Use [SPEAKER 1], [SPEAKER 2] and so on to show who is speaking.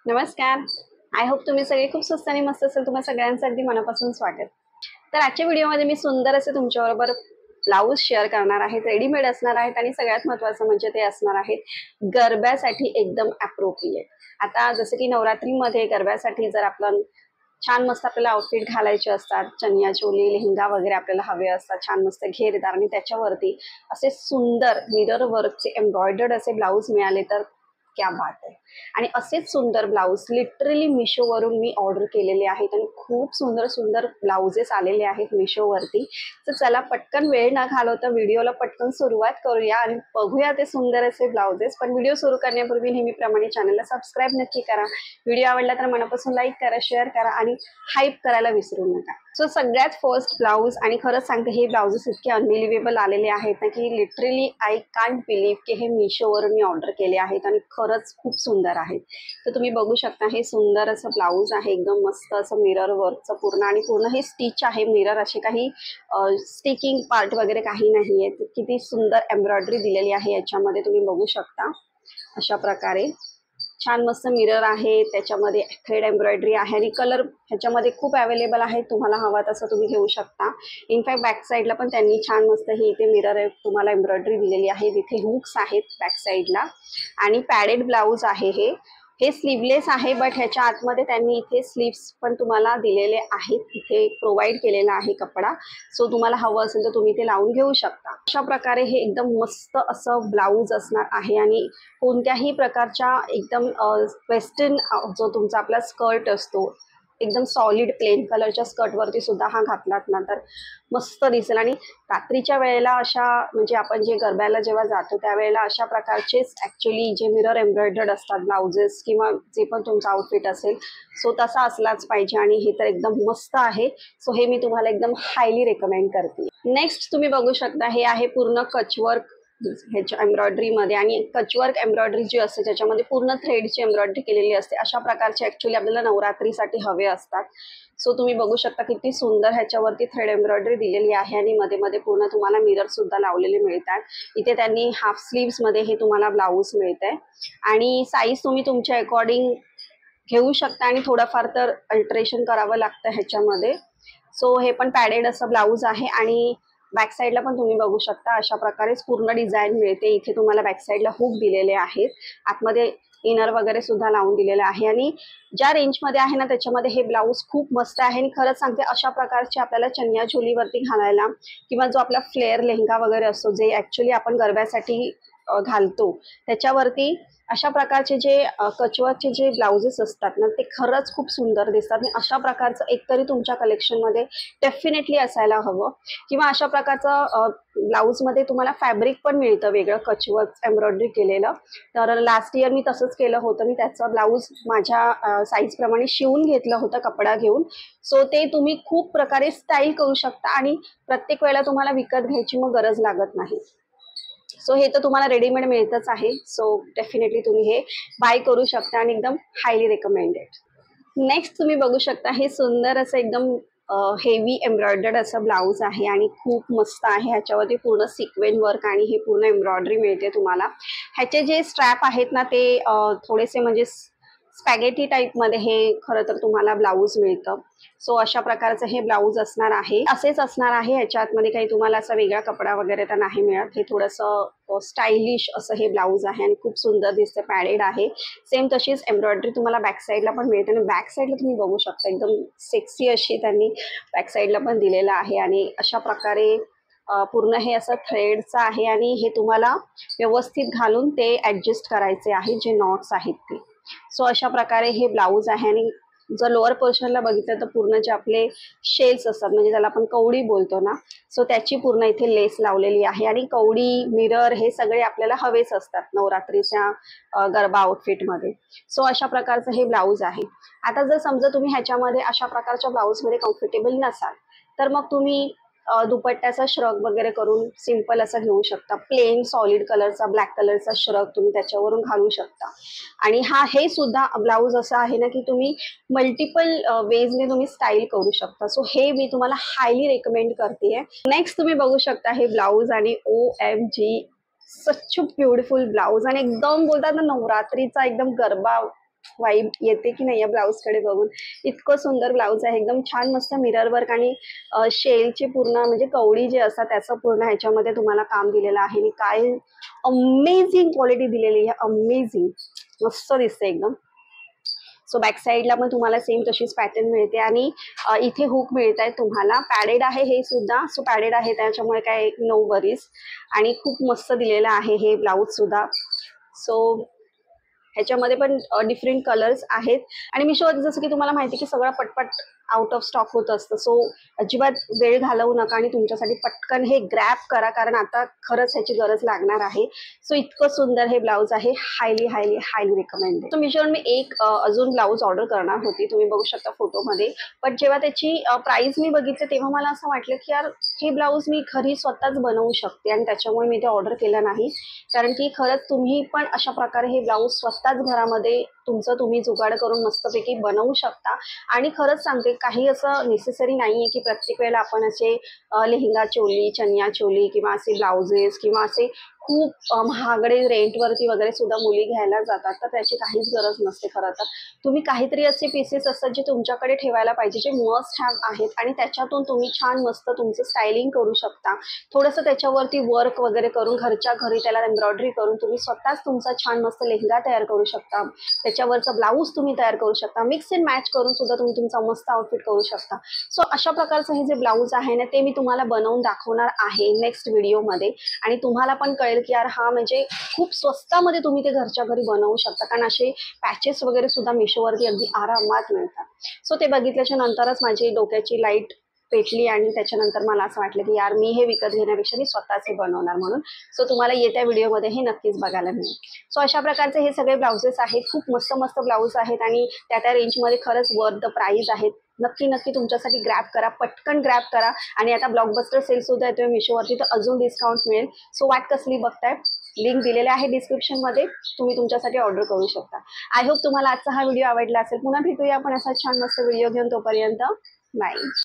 [SPEAKER 1] नमस्कार. I hope तुम्ही सगळे खूप स्वस्त आणि मस्त असेल. तुम्हा सगळ्यांचं अगदी मनापासून स्वागत. तर आजच्या व्हिडिओमध्ये मी सुंदर असे तुमच्याबरोबर ब्लाऊज शेअर करणार आहे. रेडीमेड असणार आहेत आणि सगळ्यात महत्त्वाचं म्हणजे ते असणार आहेत गरब्यासाठी एकदम अप्रोप्रिएट. आता जसं की नवरात्रीमध्ये गरब्यासाठी जर आपण छान मस्त आपल्याला आउटफिट घालायचे असतात, चनिया चोली, लेहंगा वगैरे आपल्याला हवे असतात, छान मस्त घेरदार आणि त्याच्यावरती असे सुंदर मिरर वर्कचे एम्ब्रॉयडर्ड असे ब्लाऊज मिळाले तर क्या बात आहे. आणि असेच सुंदर ब्लाऊज लिटरली मिशोवरून मी ऑर्डर केलेले आहेत आणि खूप सुंदर सुंदर ब्लाउजेस आलेले आहेत मिशोवरती. तर चला पटकन वेळ न घालवता व्हिडिओला पटकन सुरुवात करूया आणि बघूया ते सुंदर असे ब्लाउजेस. पण व्हिडिओ सुरू करण्यापूर्वी नेहमीप्रमाणे चॅनलला सबस्क्राईब नक्की करा. व्हिडिओ आवडला तर मनापासून लाईक करा, शेअर करा आणि हाईप करायला विसरू नका. सो सगळ्यात फर्स्ट ब्लाऊज, आणि खरंच सांगते हे ब्लाउजेस इतके अनबिलिव्हेबल आलेले आहेत ना की लिटरली आय कांट बिलीव्ह की हे मिशोवरून मी ऑर्डर केले आहेत आणि खरंच खूप सुंदर आहेत. तर तुम्ही बघू शकता हे सुंदर असं ब्लाऊज आहे, एकदम मस्त असं मिरर वर्कचं पूर्ण, आणि पूर्ण हे स्टिच आहे मिरर, असे काही स्टिकिंग पार्ट वगैरे काही नाही आहे. किती सुंदर एम्ब्रॉयडरी दिलेली आहे याच्यामध्ये तुम्ही बघू शकता. अशा प्रकारे छान मस्त मिरर आहे, त्याच्यामध्ये थ्रेड एम्ब्रॉयडरी आहे आणि कलर ह्याच्यामध्ये खूप अवेलेबल आहे. तुम्हाला हवा तसं तुम्ही घेऊ शकता. इनफॅक्ट बॅक साईडला पण त्यांनी छान मस्त हे इथे मिरर तुम्हाला एम्ब्रॉयडरी दिलेली आहे. इथे हुक्स आहेत बॅक साईडला आणि पॅडेड ब्लाऊज आहे. हे स्लीवलेस आहे, बट ह्याच्या आतमध्ये त्यांनी इथे स्लीव्स पण तुम्हाला दिलेले आहेत, इथे प्रोव्हाइड केलेला आहे कपडा. सो तुम्हाला हवं असेल तर तुम्ही ते लावून घेऊ शकता. अशा प्रकारे हे एकदम मस्त असं ब्लाऊज असणार आहे आणि कोणत्याही प्रकारच्या एकदम वेस्टर्न जो तुमचा आपला स्कर्ट असतो, एकदम सॉलिड प्लेन कलरच्या स्कर्टवरती सुद्धा हा घातलात ना तर मस्त दिसेल. आणि रात्रीच्या वेळेला अशा म्हणजे आपण जे गरब्याला जेव्हा जातो त्यावेळेला अशा प्रकारचेच ॲक्च्युली जे मिरर एम्ब्रॉयडर्ड असतात ब्लाउजेस किंवा जे पण तुमचं आउटफिट असेल, सो तसा असलाच पाहिजे. आणि हे तर एकदम मस्त आहे. सो हे मी तुम्हाला एकदम हायली रेकमेंड करते. नेक्स्ट तुम्ही बघू शकता हे आहे पूर्ण कचवर्क ह्याच्या एम्ब्रॉयडरीमध्ये, आणि कचवर्क एम्ब्रॉयडरी जी असते त्याच्यामध्ये पूर्ण थ्रेडची एम्ब्रॉयडरी केलेली असते. अशा प्रकारचे ॲक्च्युली आपल्याला नवरात्रीसाठी हवे असतात. सो तुम्ही बघू शकता किती सुंदर ह्याच्यावरती थ्रेड एम्ब्रॉयडरी दिलेली आहे आणि मध्ये मध्ये पूर्ण तुम्हाला मिरर सुद्धा लावलेले मिळतात. इथे त्यांनी हाफ स्लीव्समध्ये हे तुम्हाला ब्लाऊज मिळत आहे आणि साईज तुम्ही तुमच्या अकॉर्डिंग घेऊ शकता आणि थोडंफार तर अल्टरेशन करावं लागतं ह्याच्यामध्ये. सो हे पण पॅडेड असं ब्लाऊज आहे आणि बॅक साईडला पण तुम्ही बघू शकता अशा प्रकारेच पूर्ण डिझाईन मिळते. इथे तुम्हाला बॅक साईडला हुक दिलेले आहेत, आतमध्ये इनर वगैरे सुद्धा लावून दिलेलं आहे आणि ज्या रेंजमध्ये आहे ना त्याच्यामध्ये हे ब्लाऊज खूप मस्त आहे. आणि खरंच सांगते अशा प्रकारचे आपल्याला चनिया चोलीवरती घालायला किंवा जो आपला फ्लेअर लेहंगा वगैरे असतो जे ॲक्च्युली आपण गरब्यासाठी घालतो त्याच्यावरती अशा प्रकारचे जे कचवर्कचे जे ब्लाउजेस असतात ना ते खरंच खूप सुंदर दिसतात. आणि अशा प्रकारचं एकतरी तुमच्या कलेक्शनमध्ये डेफिनेटली असायला हवं. किंवा अशा प्रकारचं ब्लाऊजमध्ये तुम्हाला फॅब्रिक पण मिळतं वेगळं कचवर्क एम्ब्रॉयडरी केलेलं. तर लास्ट इयर मी तसंच केलं होतं, मी त्याचं ब्लाऊज माझ्या साईजप्रमाणे शिवून घेतलं होतं कपडा घेऊन. सो ते तुम्ही खूप प्रकारे स्टाईल करू शकता आणि प्रत्येक वेळेला तुम्हाला विकत घ्यायची मग गरज लागत नाही. सो हे तर तुम्हाला रेडीमेड मिळतच आहे. सो डेफिनेटली तुम्ही हे बाय करू शकता आणि एकदम हायली रेकमेंडेड. नेक्स्ट तुम्ही बघू शकता हे सुंदर असं एकदम हेवी एम्ब्रॉयडर्ड असं ब्लाऊज आहे आणि खूप मस्त आहे. ह्याच्यावरती पूर्ण सिक्वेन वर्क आणि हे पूर्ण एम्ब्रॉयडरी मिळते तुम्हाला. ह्याचे जे स्ट्रॅप आहेत ना ते थोडेसे म्हणजे स्पॅगेटी टाईपमध्ये हे खरं तर तुम्हाला ब्लाऊज मिळतं. सो अशा प्रकारचं हे ब्लाऊज असणार आहे, असेच असणार आहे. ह्याच्या आतमध्ये काही तुम्हाला असा वेगळा कपडा वगैरे तर नाही मिळत. हे थोडंसं स्टायलिश असं हे ब्लाऊज आहे आणि खूप सुंदर दिसतं, पॅडेड आहे. सेम तशीच एम्ब्रॉयडरी तुम्हाला बॅक साईडला पण मिळते आणि बॅक साईडला तुम्ही बघू शकता एकदम सेक्सी अशी त्यांनी बॅक साईडला पण दिलेलं आहे. आणि अशा प्रकारे पूर्ण हे असं थ्रेडचं आहे आणि हे तुम्हाला व्यवस्थित घालून ते ॲडजस्ट करायचे आहे जे नॉट्स आहेत ते. सो अशा प्रकारे हे ब्लाऊज आहे. आणि जर लोअर पोर्शनला बघितलं तर पूर्ण जे आपले शेल्स असतात म्हणजे त्याला आपण कवडी बोलतो ना, सो त्याची पूर्ण इथे लेस लावलेली आहे. आणि कवडी मिरर हे सगळे आपल्याला हवेच असतात नवरात्रीच्या गरबा आउटफिटमध्ये. सो अशा प्रकारचं हे ब्लाऊज आहे. आता जर समजा तुम्ही ह्याच्यामध्ये अशा प्रकारच्या ब्लाऊजमध्ये कम्फर्टेबल नसाल तर मग तुम्ही दुपट्ट्याचा श्रग वगैरे करून सिंपल असं घेऊ शकता. प्लेन सॉलिड कलरचा ब्लॅक कलरचा श्रग तुम्ही त्याच्यावरून घालू शकता. आणि हे सुद्धा ब्लाऊज असं आहे ना की तुम्ही मल्टिपल वेजने तुम्ही स्टाईल करू शकता. सो हे मी तुम्हाला हायली रेकमेंड करते. नेक्स्ट तुम्ही बघू शकता हे ब्लाऊज आणि OMG सच ब्युटिफुल ब्लाऊज आणि एकदम बोलतात ना नवरात्रीचा एकदम गरबा वाईब येते की नाही या ब्लाऊजकडे बघून. इतकं सुंदर ब्लाऊज आहे, एकदम छान मस्त मिरर वर्क आणि शेलचे पूर्ण म्हणजे कवडी जे असतात त्याचं पूर्ण ह्याच्यामध्ये तुम्हाला काम दिलेलं आहे. आणि काय अमेझिंग क्वालिटी दिलेली आहे, अमेझिंग मस्त दिसते एकदम. सो बॅक साईडला पण तुम्हाला सेम तशीच पॅटर्न मिळते आणि इथे हुक मिळत आहे तुम्हाला. पॅडेड आहे हे सुद्धा, सो पॅडेड आहे त्याच्यामुळे काय नो वरीज. आणि खूप मस्त दिलेलं आहे हे ब्लाऊज सुद्धा. सो ह्याच्यामध्ये पण डिफरंट कलर्स आहेत. आणि मिशोवर जसं की तुम्हाला माहिती की सगळं पटपट आउट ऑफ स्टॉक होत असतं. सो अजिबात वेळ घालवू नका आणि तुमच्यासाठी पटकन हे ग्रॅब करा, कारण आता खरंच ह्याची गरज लागणार आहे. सो इतकं सुंदर हे ब्लाऊज आहे, highly highly highly recommended. So मिशोवर मी एक अजून ब्लाऊज ऑर्डर करणार होती, तुम्ही बघू शकता फोटोमध्ये. पण जेव्हा त्याची प्राइस मी बघितली तेव्हा मला असं वाटलं की यार हे ब्लाऊज मी घरी स्वतःच बनवू शकते, आणि त्याच्यामुळे मी ते ऑर्डर केलं नाही. कारण की खरंच तुम्ही पण अशा प्रकारे हे ब्लाऊज स्वतःच घरामध्ये तुमचं तुम्ही जुगाड करून मस्तपैकी बनवू शकता. आणि खरंच सांगते, काही असं नेसेसरी नाही आहे की प्रत्येक वेळेला आपण असे लेहंगा चोली, चनिया चोली किंवा असे ब्लाउजेस किंवा असे खूप महागडे रेंटवरती वगैरे सुद्धा मुली घ्यायला जातात. तर त्याची काहीच गरज नसते. खरं तर तुम्ही काहीतरी असे पीसेस असतात जे तुमच्याकडे ठेवायला पाहिजे, जे मस्ट हॅव आहेत, आणि त्याच्यातून तुम्ही छान मस्त तुमचं स्टायलिंग करू शकता. थोडंसं त्याच्यावरती वर्क वगैरे करून घरच्या घरी त्याला एम्ब्रॉयडरी करून तुम्ही स्वतःच तुमचा छान मस्त लेहंगा तयार करू शकता. त्याच्यावरचा ब्लाऊज तुम्ही तयार करू शकता. मिक्स अँड मॅच करून सुद्धा तुम्ही तुमचा मस्त आउटफिट करू शकता. सो अशा प्रकारचं हे जे ब्लाऊज आहे ना, ते मी तुम्हाला बनवून दाखवणार आहे नेक्स्ट व्हिडिओमध्ये. आणि तुम्हाला पण कळेल की यार हा म्हणजे खूप स्वस्तामध्ये तुम्ही ते घरच्या घरी बनवू शकता, कारण असे पॅचेस वगैरे सुद्धा मिशोवरती अगदी आरामात मिळतात. सो ते बघितल्याच्या नंतरच माझी डोक्याची लाईट पेटली आणि त्याच्यानंतर मला असं वाटलं की यार मी हे विकत घेण्यापेक्षा मी स्वतःच हे बनवणार म्हणून. सो तुम्हाला येत्या व्हिडिओमध्ये हे नक्कीच बघायला मिळेल. सो अशा प्रकारचे हे सगळे ब्लाउजेस आहेत, खूप मस्त मस्त ब्लाऊज आहेत आणि त्या रेंजमध्ये खरंच वर्थ द प्राइस आहेत. नक्की नक्की तुमच्यासाठी ग्रॅब करा, पटकन ग्रॅब करा. आणि आता ब्लॉकबस्टर सेल सुद्धा येतोय मिशोवरती, तर अजून डिस्काउंट मिळेल. सो वाट कसली बघताय, लिंक दिलेले आहे डिस्क्रिप्शनमध्ये, तुम्ही तुमच्यासाठी ऑर्डर करू शकता. आय होप तुम्हाला आजचा हा व्हिडिओ आवडला असेल. पुन्हा भेटूया आपण असा छान मस्त व्हिडिओ घेऊन. तोपर्यंत बाय.